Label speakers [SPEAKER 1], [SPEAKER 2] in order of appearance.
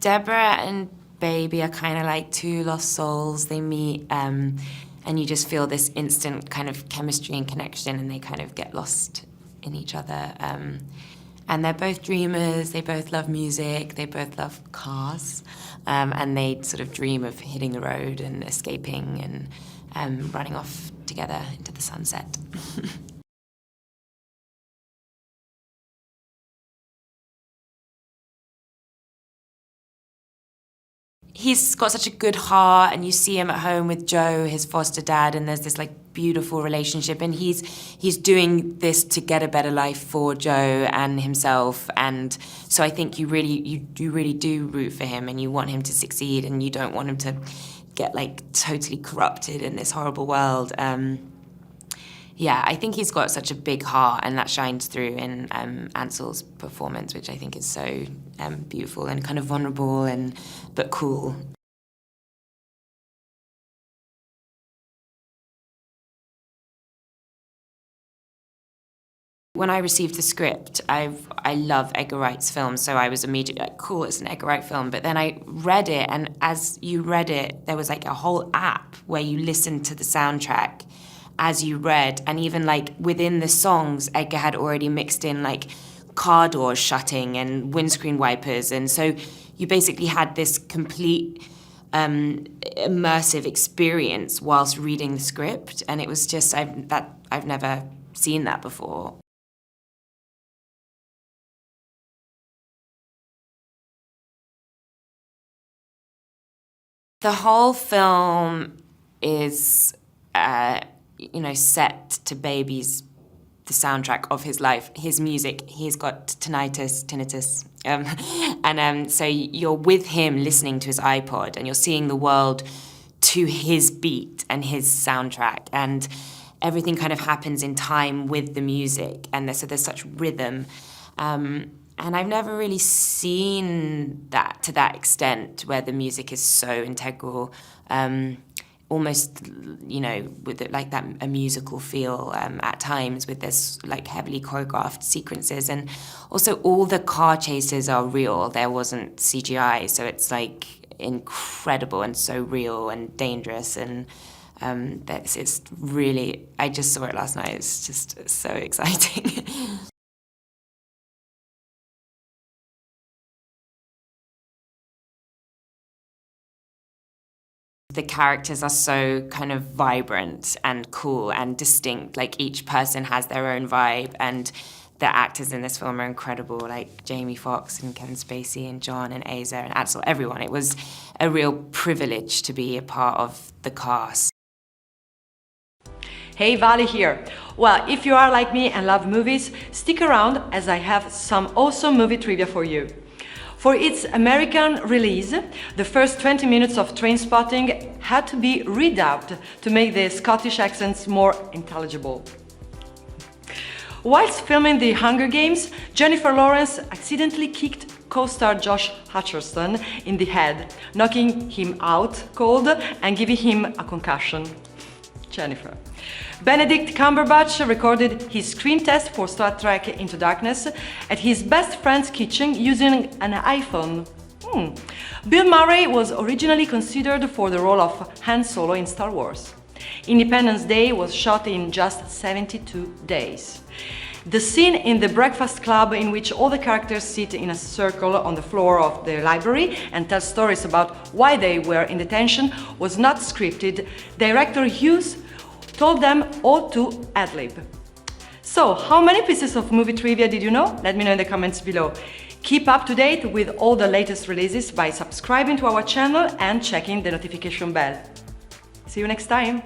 [SPEAKER 1] Deborah and Baby are kind of like two lost souls. They meet and you just feel this instant kind of chemistry and connection, and they kind of get lost in each other. And they're both dreamers, they both love music, they both love cars, and they sort of dream of hitting the road and escaping and running off together into the sunset. He's got such a good heart, and you see him at home with Joe, his foster dad, and there's this like beautiful relationship, and he's doing this to get a better life for Joe and himself, and so I think you really do root for him, and you want him to succeed, and you don't want him to get like totally corrupted in this horrible world. Yeah, I think he's got such a big heart, and that shines through in Ansel's performance, which I think is so beautiful and kind of vulnerable but cool. When I received the script, I love Edgar Wright's films, so I was immediately like, cool, it's an Edgar Wright film. But then I read it, and as you read it, there was like a whole app where you listened to the soundtrack as you read, and even like within the songs, Edgar had already mixed in like car doors shutting and windscreen wipers, and so you basically had this complete immersive experience whilst reading the script, and it was just I've never seen that before. The whole film is set to Baby's, the soundtrack of his life, his music. He's got tinnitus, and so you're with him listening to his iPod, and you're seeing the world to his beat and his soundtrack, and everything kind of happens in time with the music, and so there's such rhythm. And I've never really seen that to that extent, where the music is so integral. Almost, with like that a musical feel at times, with this like heavily choreographed sequences, and also all the car chases are real. There wasn't CGI, so it's like incredible and so real and dangerous, and it's really. I just saw it last night. It's just so exciting. The characters are so kind of vibrant and cool and distinct. Like each person has their own vibe, and the actors in this film are incredible, like Jamie Foxx and Kevin Spacey and John and Asa and Ansel, everyone. It was a real privilege to be a part of the cast.
[SPEAKER 2] Hey, Vali here. Well, if you are like me and love movies, stick around as I have some awesome movie trivia for you. For its American release, the first 20 minutes of Trainspotting had to be redubbed to make the Scottish accents more intelligible. Whilst filming The Hunger Games, Jennifer Lawrence accidentally kicked co-star Josh Hutcherson in the head, knocking him out cold and giving him a concussion. Jennifer. Benedict Cumberbatch recorded his screen test for Star Trek Into Darkness at his best friend's kitchen using an iPhone. Bill Murray was originally considered for the role of Han Solo in Star Wars. Independence Day was shot in just 72 days. The scene in the Breakfast Club, in which all the characters sit in a circle on the floor of the library and tell stories about why they were in detention, was not scripted. Director Hughes told them all to ad-lib. So, how many pieces of movie trivia did you know? Let me know in the comments below. Keep up to date with all the latest releases by subscribing to our channel and checking the notification bell. See you next time!